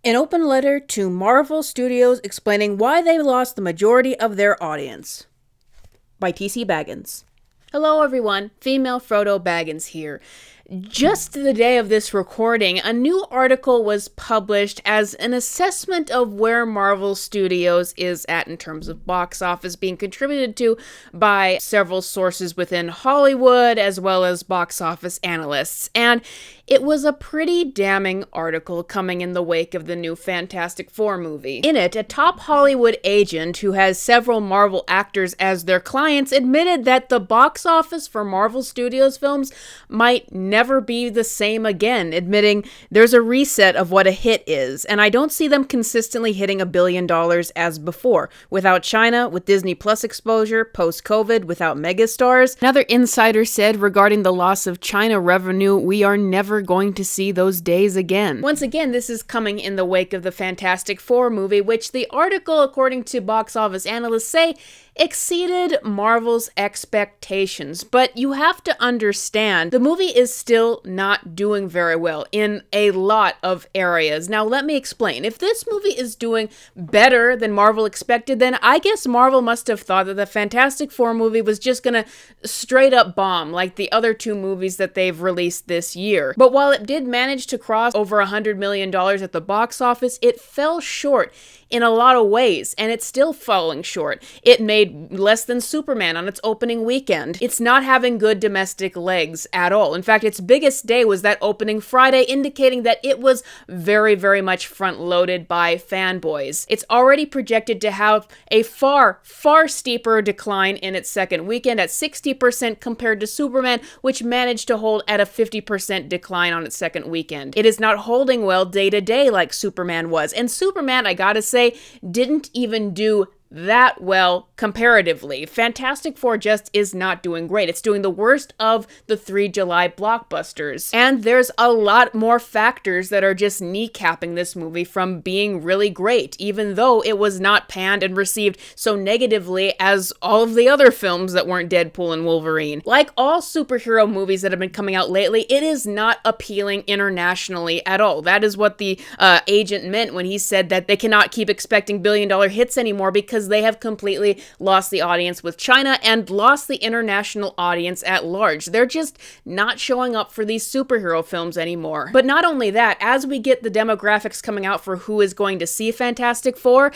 An open letter to Marvel Studios explaining why they lost the majority of their audience. By T.C. Baggins. Hello everyone, female Frodo Baggins here. Just the day of this recording, a new article was published as an assessment of where Marvel Studios is at in terms of box office, being contributed to by several sources within Hollywood as well as box office analysts. And it was a pretty damning article coming in the wake of the new Fantastic Four movie. In it, a top Hollywood agent who has several Marvel actors as their clients admitted that the box office for Marvel Studios films might never be the same again, admitting there's a reset of what a hit is, and I don't see them consistently hitting $1 billion as before. Without China, with Disney Plus exposure, post-COVID, without megastars. Another insider said regarding the loss of China revenue, we are never going to see those days again. Once again, this is coming in the wake of the Fantastic Four movie, which the article, according to box office analysts, say exceeded Marvel's expectations. But you have to understand, the movie is still not doing very well in a lot of areas. Now, let me explain. If this movie is doing better than Marvel expected, then I guess Marvel must have thought that the Fantastic Four movie was just gonna straight up bomb like the other two movies that they've released this year. But while it did manage to cross over $100 million at the box office, it fell short in a lot of ways, and it's still falling short. It made less than Superman on its opening weekend. It's not having good domestic legs at all. In fact, its biggest day was that opening Friday, indicating that it was very, very much front-loaded by fanboys. It's already projected to have a far, far steeper decline in its second weekend at 60% compared to Superman, which managed to hold at a 50% decline on its second weekend. It is not holding well day to day like Superman was. And Superman, I gotta say, didn't even do that well comparatively. Fantastic Four just is not doing great. It's doing the worst of the 3 July blockbusters. And there's a lot more factors that are just kneecapping this movie from being really great, even though it was not panned and received so negatively as all of the other films that weren't Deadpool and Wolverine. Like all superhero movies that have been coming out lately, it is not appealing internationally at all. That is what the agent meant when he said that they cannot keep expecting billion-dollar hits anymore because they have completely lost the audience with China and lost the international audience at large. They're just not showing up for these superhero films anymore. But not only that, as we get the demographics coming out for who is going to see Fantastic Four,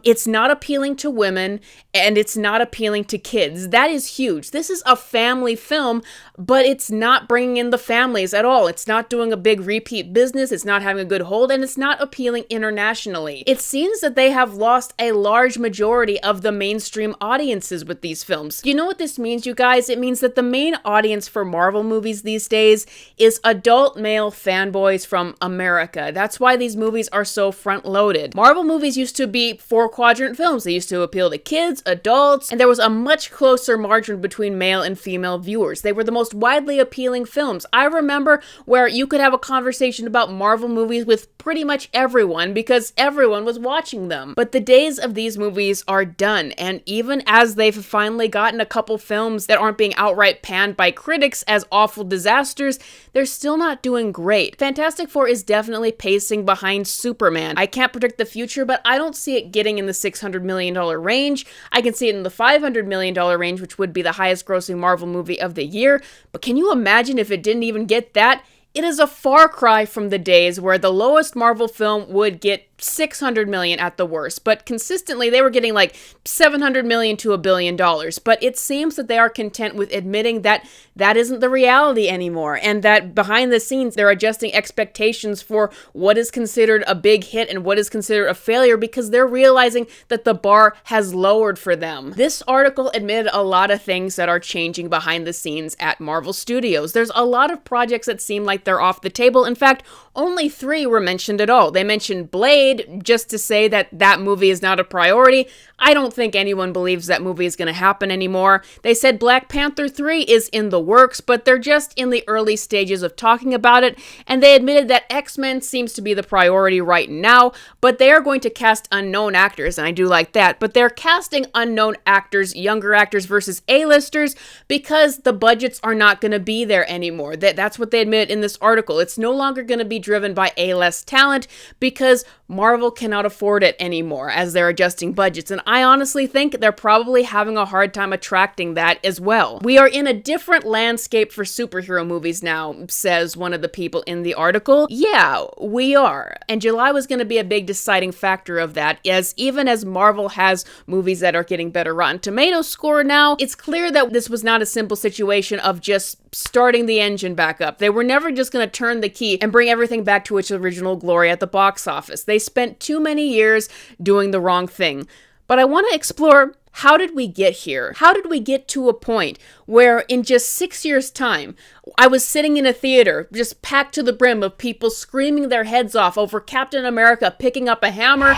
it's not appealing to women and it's not appealing to kids. That is huge. This is a family film, but it's not bringing in the families at all. It's not doing a big repeat business. It's not having a good hold, and it's not appealing internationally. It seems that they have lost a large majority of the mainstream audiences with these films. You know what this means, you guys? It means that the main audience for Marvel movies these days is adult male fanboys from America. That's why these movies are so front-loaded. Marvel movies used to be 4-quadrant films. They used to appeal to kids, adults, and there was a much closer margin between male and female viewers. They were the most widely appealing films. I remember where you could have a conversation about Marvel movies with pretty much everyone because everyone was watching them. But the days of these movies are done, and even as they've finally gotten a couple films that aren't being outright panned by critics as awful disasters, they're still not doing great. Fantastic Four is definitely pacing behind Superman. I can't predict the future, but I don't see it getting in the $600 million range. I can see it in the $500 million range, which would be the highest grossing Marvel movie of the year. But can you imagine if it didn't even get that? It is a far cry from the days where the lowest Marvel film would get $600 million at the worst, but consistently they were getting like $700 million to $1 billion. But it seems that they are content with admitting that that isn't the reality anymore, and that behind the scenes they're adjusting expectations for what is considered a big hit and what is considered a failure because they're realizing that the bar has lowered for them. This article admitted a lot of things that are changing behind the scenes at Marvel Studios. There's a lot of projects that seem like they're off the table. In fact, only 3 were mentioned at all. They mentioned Blade just to say that that movie is not a priority. I don't think anyone believes that movie is going to happen anymore. They said Black Panther 3 is in the works, but they're just in the early stages of talking about it, and they admitted that X-Men seems to be the priority right now, but they are going to cast unknown actors, and I do like that, but they're casting unknown actors, younger actors versus A-listers, because the budgets are not going to be there anymore. That's what they admitted in this article. It's no longer going to be driven by A-list talent, because Marvel cannot afford it anymore as they're adjusting budgets, and I honestly think they're probably having a hard time attracting that as well. We are in a different landscape for superhero movies now, says one of the people in the article. Yeah, we are. And July was going to be a big deciding factor of that, as even as Marvel has movies that are getting better Rotten Tomatoes score now, it's clear that this was not a simple situation of just starting the engine back up. They were never just going to turn the key and bring everything back to its original glory at the box office. They spent too many years doing the wrong thing. But I want to explore, how did we get here? How did we get to a point where in just 6 years' time, I was sitting in a theater just packed to the brim of people screaming their heads off over Captain America picking up a hammer,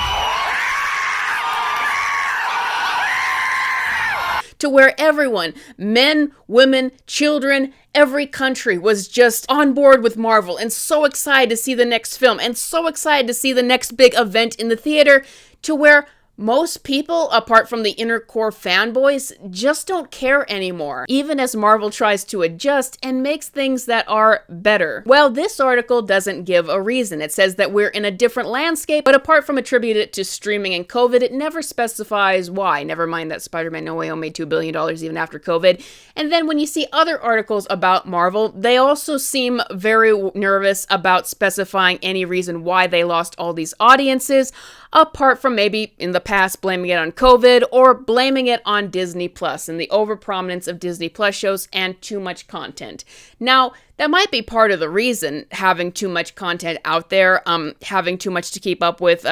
to where everyone, men, women, children, every country was just on board with Marvel and so excited to see the next film and so excited to see the next big event in the theater, to where most people, apart from the inner core fanboys, just don't care anymore, even as Marvel tries to adjust and makes things that are better. Well, this article doesn't give a reason. It says that we're in a different landscape, but apart from attributing it to streaming and COVID, it never specifies why. Never mind that Spider-Man No Way Home made $2 billion even after COVID. And then when you see other articles about Marvel, they also seem very nervous about specifying any reason why they lost all these audiences, apart from maybe in the past blaming it on COVID or blaming it on Disney Plus and the overprominence of Disney Plus shows and too much content. Now, that might be part of the reason, having too much content out there, having too much to keep up with,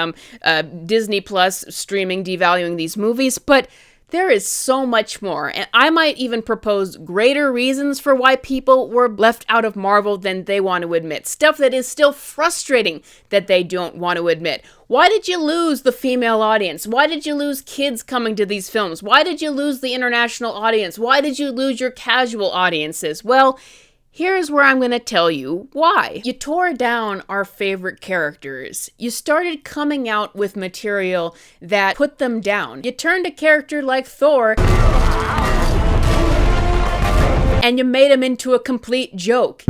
Disney Plus streaming, devaluing these movies, but there is so much more, and I might even propose greater reasons for why people were left out of Marvel than they want to admit. Stuff that is still frustrating that they don't want to admit. Why did you lose the female audience? Why did you lose kids coming to these films? Why did you lose the international audience? Why did you lose your casual audiences? Well, here's where I'm going to tell you why. You tore down our favorite characters. You started coming out with material that put them down. You turned a character like Thor and you made him into a complete joke.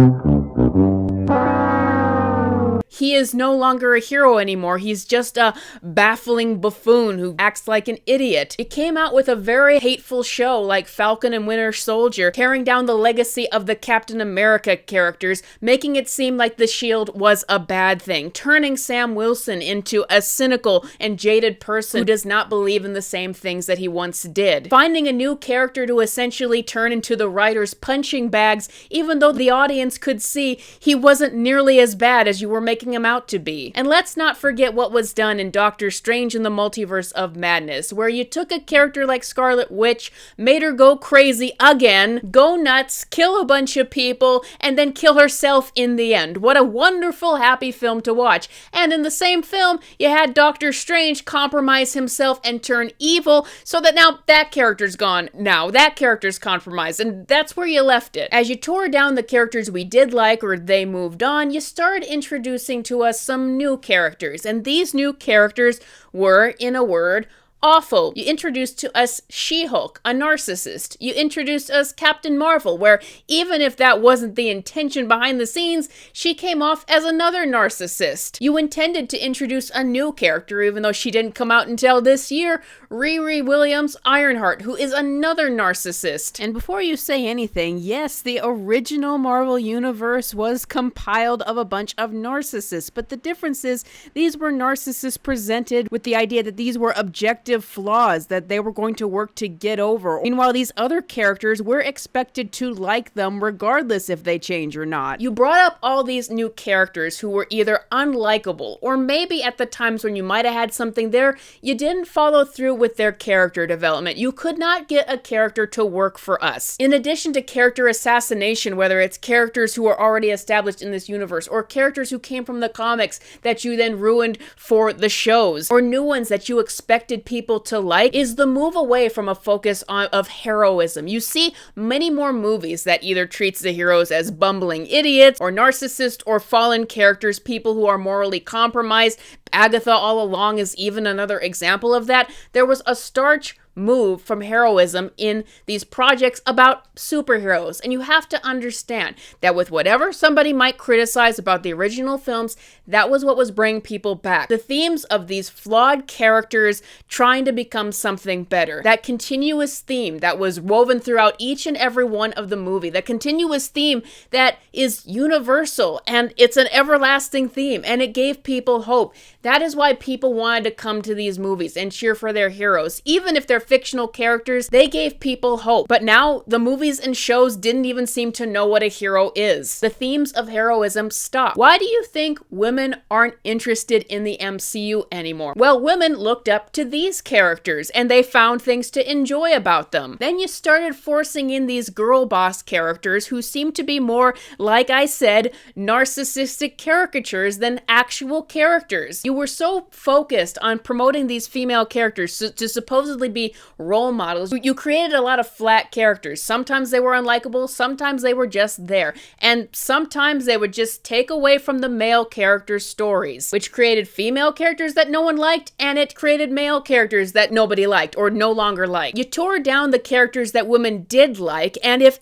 He is no longer a hero anymore. He's just a baffling buffoon who acts like an idiot. It came out with a very hateful show like Falcon and Winter Soldier, tearing down the legacy of the Captain America characters, making it seem like the Shield was a bad thing, turning Sam Wilson into a cynical and jaded person who does not believe in the same things that he once did. Finding a new character to essentially turn into the writer's punching bags, even though the audience could see he wasn't nearly as bad as you were making him out to be. And let's not forget what was done in Doctor Strange in the Multiverse of Madness, where you took a character like Scarlet Witch, made her go crazy again, go nuts, kill a bunch of people, and then kill herself in the end. What a wonderful, happy film to watch. And in the same film, you had Doctor Strange compromise himself and turn evil, so that now that character's gone. Now that character's compromised, and that's where you left it. As you tore down the characters we did like or they moved on, you started introducing to us some new characters, and these new characters were, in a word, awful. You introduced to us She-Hulk, a narcissist. You introduced us Captain Marvel, where even if that wasn't the intention behind the scenes, she came off as another narcissist. You intended to introduce a new character, even though she didn't come out until this year, Riri Williams Ironheart, who is another narcissist. And before you say anything, yes, the original Marvel Universe was compiled of a bunch of narcissists, but the difference is these were narcissists presented with the idea that these were objective flaws that they were going to work to get over. Meanwhile, these other characters, we're expected to like them regardless if they change or not. You brought up all these new characters who were either unlikable, or maybe at the times when you might have had something there, you didn't follow through with their character development. You could not get a character to work for us. In addition to character assassination, whether it's characters who are already established in this universe, or characters who came from the comics that you then ruined for the shows, or new ones that you expected people to like, is the move away from a focus of heroism. You see many more movies that either treats the heroes as bumbling idiots or narcissists or fallen characters, people who are morally compromised. Agatha all along is even another example of that. There was a stark move from heroism in these projects about superheroes. And you have to understand that with whatever somebody might criticize about the original films, that was what was bringing people back. The themes of these flawed characters trying to become something better. That continuous theme that was woven throughout each and every one of the movie. That continuous theme that is universal and it's an everlasting theme and it gave people hope. That is why people wanted to come to these movies and cheer for their heroes. Even if they're fictional characters, they gave people hope. But now the movies and shows didn't even seem to know what a hero is. The themes of heroism stopped. Why do you think women aren't interested in the MCU anymore? Well, women looked up to these characters and they found things to enjoy about them. Then you started forcing in these girl boss characters who seem to be more, like I said, narcissistic caricatures than actual characters. You were so focused on promoting these female characters to supposedly be role models. You created a lot of flat characters. Sometimes they were unlikable, sometimes they were just there. And sometimes they would just take away from the male characters' stories, which created female characters that no one liked, and it created male characters that nobody liked or no longer liked. You tore down the characters that women did like, and if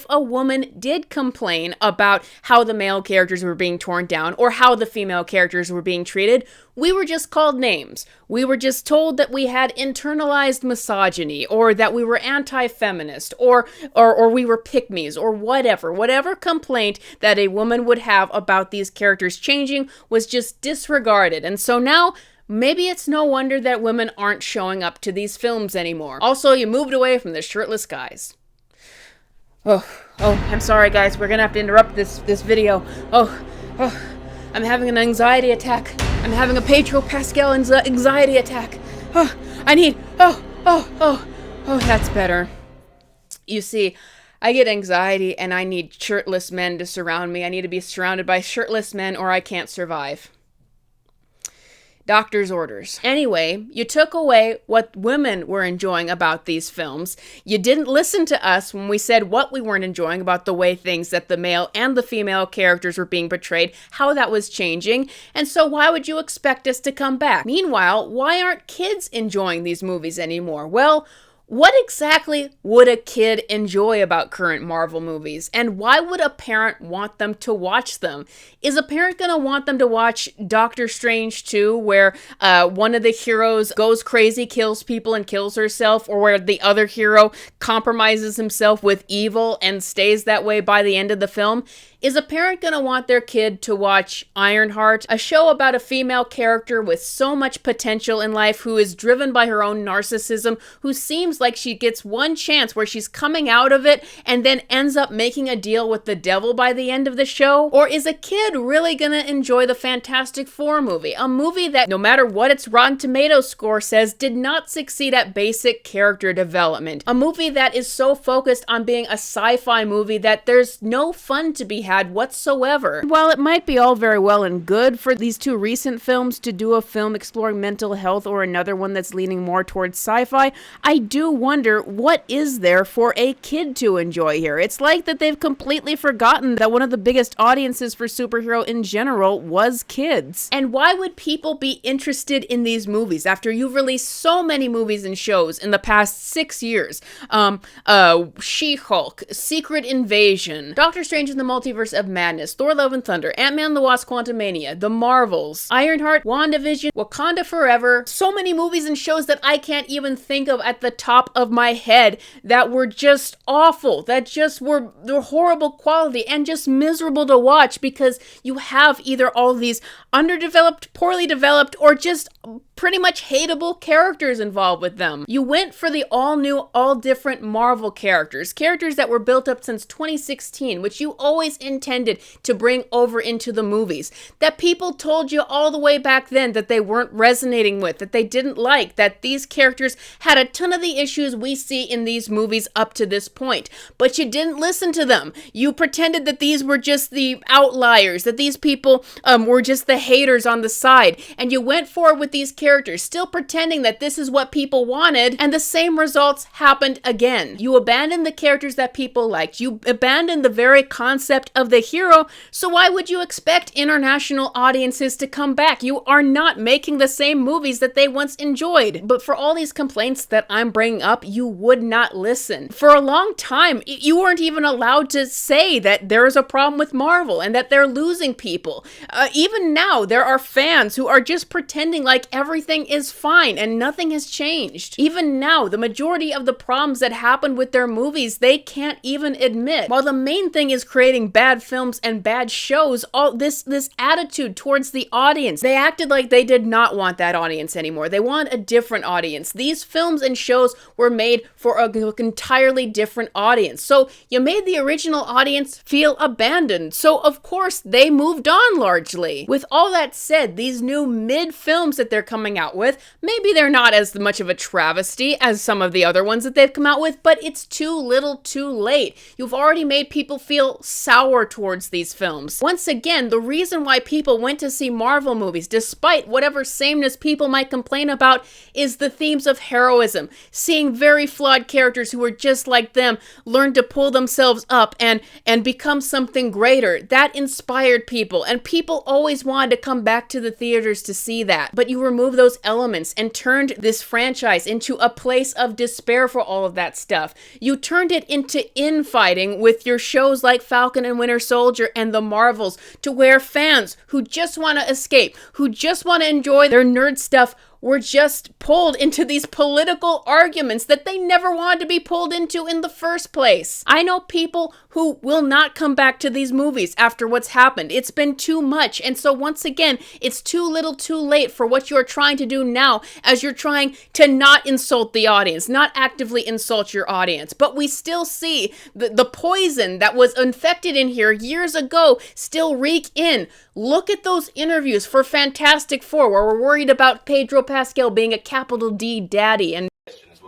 a woman did complain about how the male characters were being torn down or how the female characters were being treated, we were just called names. We were just told that we had internalized misogyny, or that we were anti-feminist, or we were pick-me's, or whatever. Whatever complaint that a woman would have about these characters changing was just disregarded. And so now, maybe it's no wonder that women aren't showing up to these films anymore. Also, you moved away from the shirtless guys. Oh, I'm sorry guys, we're gonna have to interrupt this video. I'm having an anxiety attack. I'm having a Pedro Pascal anxiety attack. That's better. You see, I get anxiety and I need shirtless men to surround me. I need to be surrounded by shirtless men or I can't survive. Doctor's orders. Anyway, you took away what women were enjoying about these films. You didn't listen to us when we said what we weren't enjoying about the way things that the male and the female characters were being portrayed, how that was changing, and so why would you expect us to come back? Meanwhile, why aren't kids enjoying these movies anymore? Well, what exactly would a kid enjoy about current Marvel movies? And why would a parent want them to watch them? Is a parent going to want them to watch Doctor Strange 2, where one of the heroes goes crazy, kills people, and kills herself, or where the other hero compromises himself with evil and stays that way by the end of the film? Is a parent going to want their kid to watch Ironheart, a show about a female character with so much potential in life who is driven by her own narcissism, who seems like she gets one chance where she's coming out of it and then ends up making a deal with the devil by the end of the show? Or is a kid really going to enjoy the Fantastic Four movie, a movie that, no matter what its Rotten Tomatoes score says, did not succeed at basic character development? A movie that is so focused on being a sci-fi movie that there's no fun to be had whatsoever. While it might be all very well and good for these two recent films to do a film exploring mental health or another one that's leaning more towards sci-fi, I do wonder what is there for a kid to enjoy here. It's like that they've completely forgotten that one of the biggest audiences for superhero in general was kids. And why would people be interested in these movies after you've released so many movies and shows in the past 6 years? She-Hulk, Secret Invasion, Doctor Strange in the Multiverse of Madness, Thor Love and Thunder, Ant-Man and the Wasp Quantumania, The Marvels, Ironheart, WandaVision, Wakanda Forever. So many movies and shows that I can't even think of at the top of my head that were just awful, that just were horrible quality and just miserable to watch because you have either all these underdeveloped, poorly developed, or just pretty much hateable characters involved with them. You went for the all-new, all-different Marvel characters that were built up since 2016, which you always intended to bring over into the movies, that people told you all the way back then that they weren't resonating with, that they didn't like, that these characters had a ton of the issues we see in these movies up to this point. But you didn't listen to them. You pretended that these were just the outliers, that these people were just the haters on the side, and you went forward with these characters, still pretending that this is what people wanted, and the same results happened again. You abandoned the characters that people liked. You abandoned the very concept of the hero, so why would you expect international audiences to come back? You are not making the same movies that they once enjoyed. But for all these complaints that I'm bringing up, you would not listen. For a long time, you weren't even allowed to say that there is a problem with Marvel and that they're losing people. Even now, there are fans who are just pretending like everything is fine and nothing has changed. Even now, the majority of the problems that happen with their movies, they can't even admit. While the main thing is creating bad films and bad shows, all this attitude towards the audience, they acted like they did not want that audience anymore. They want a different audience. These films and shows were made for an entirely different audience. So you made the original audience feel abandoned. So of course they moved on largely. With all that said, these new mid films that they're coming out with, maybe they're not as much of a travesty as some of the other ones that they've come out with, but it's too little too late. You've already made people feel sour towards these films. Once again, the reason why people went to see Marvel movies, despite whatever sameness people might complain about, is the themes of heroism. Seeing very flawed characters who are just like them learn to pull themselves up and become something greater. That inspired people, and people always wanted to come back to the theaters to see that. But you remove those elements and turned this franchise into a place of despair for all of that stuff. You turned it into infighting with your shows like Falcon and Winter Soldier and the Marvels, to where fans who just want to escape, who just want to enjoy their nerd stuff, were just pulled into these political arguments that they never wanted to be pulled into in the first place. I know people who will not come back to these movies after what's happened. It's been too much. And so once again, it's too little too late for what you're trying to do now, as you're trying to not insult the audience, not actively insult your audience. But we still see the poison that was infected in here years ago still reek in. Look at those interviews for Fantastic Four, where we're worried about Pedro Pascal being a capital D daddy. And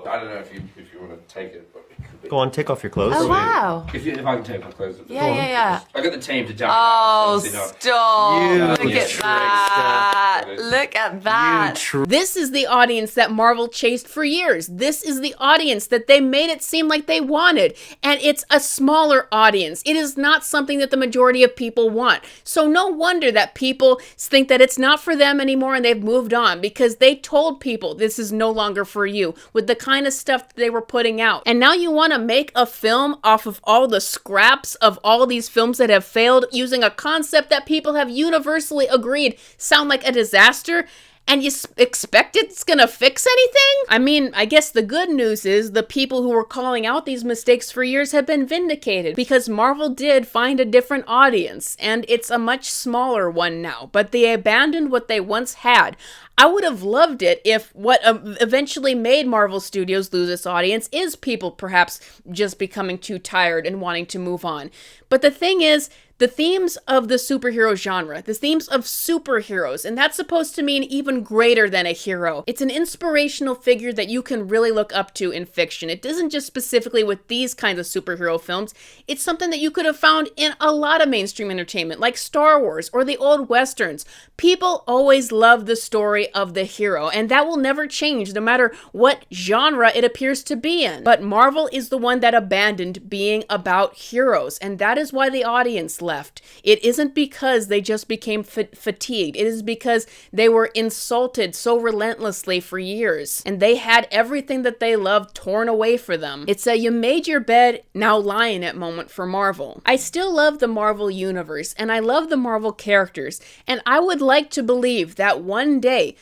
I don't know if you want to take it, but it could be. Go on, take off your clothes. Oh, wow. If I can take my clothes off. Yeah. I got the team to jump. Oh, stop. Look You at that. Look at that. this is the audience that Marvel chased for years. This is the audience that they made it seem like they wanted. And it's a smaller audience. It is not something that the majority of people want. So no wonder that people think that it's not for them anymore and they've moved on, because they told people this is no longer for you with the kind of stuff that they were putting out. And now you want to make a film off of all the scraps of all these films that have failed, using a concept that people have universally agreed sound like a disaster, and you expect it's gonna fix anything? I mean, I guess the good news is the people who were calling out these mistakes for years have been vindicated, because Marvel did find a different audience, and it's a much smaller one now, but they abandoned what they once had. I would have loved it if what eventually made Marvel Studios lose its audience is people perhaps just becoming too tired and wanting to move on. But the thing is, the themes of the superhero genre, the themes of superheroes, and that's supposed to mean even greater than a hero. It's an inspirational figure that you can really look up to in fiction. It isn't just specifically with these kinds of superhero films. It's something that you could have found in a lot of mainstream entertainment, like Star Wars or the old Westerns. People always love the story of the hero, and that will never change no matter what genre it appears to be in. But Marvel is the one that abandoned being about heroes, and that is why the audience left. It isn't because they just became fatigued. It is because they were insulted so relentlessly for years, and they had everything that they loved torn away for them. It's a you made your bed, now lie in it moment for Marvel. I still love the Marvel universe, and I love the Marvel characters, and I would like to believe that one day,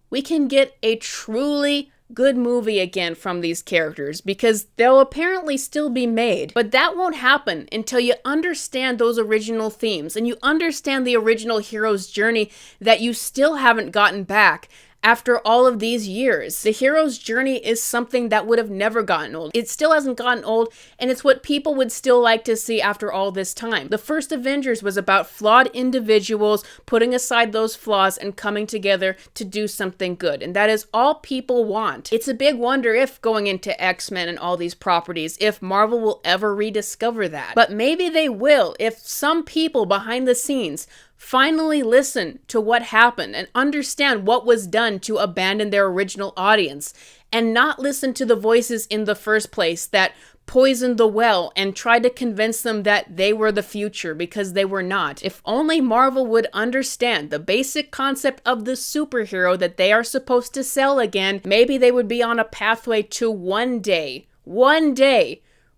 we can get a truly good movie again from these characters, because they'll apparently still be made. But that won't happen until you understand those original themes and you understand the original hero's journey that you still haven't gotten back, after all of these years. The hero's journey is something that would have never gotten old. It still hasn't gotten old, and it's what people would still like to see after all this time. The first Avengers was about flawed individuals putting aside those flaws and coming together to do something good, and that is all people want. It's a big wonder if, going into X-Men and all these properties, if Marvel will ever rediscover that. But maybe they will if some people behind the scenes finally listen to what happened and understand what was done to abandon their original audience, and not listen to the voices in the first place that poisoned the well and tried to convince them that they were the future, because they were not. If only Marvel would understand the basic concept of the superhero that they are supposed to sell again, maybe they would be on a pathway to one day,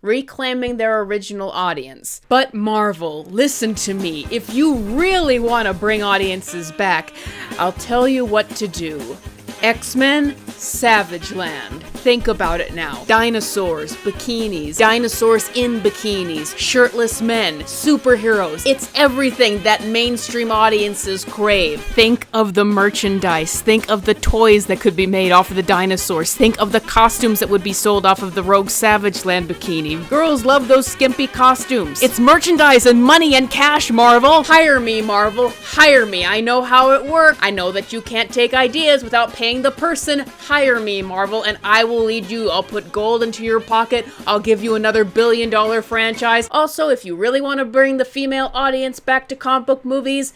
reclaiming their original audience. But Marvel, listen to me. If you really want to bring audiences back, I'll tell you what to do. X-Men, Savage Land. Think about it now. Dinosaurs, bikinis, dinosaurs in bikinis, shirtless men, superheroes. It's everything that mainstream audiences crave. Think of the merchandise. Think of the toys that could be made off of the dinosaurs. Think of the costumes that would be sold off of the Rogue Savage Land bikini. Girls love those skimpy costumes. It's merchandise and money and cash, Marvel. Hire me, Marvel. Hire me. I know how it works. I know that you can't take ideas without paying the person. Hire me, Marvel, and I will lead you. I'll put gold into your pocket. I'll give you another billion-dollar franchise. Also, if you really want to bring the female audience back to comic book movies,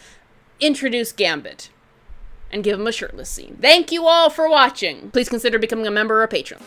introduce Gambit and give him a shirtless scene. Thank you all for watching. Please consider becoming a member or a patron.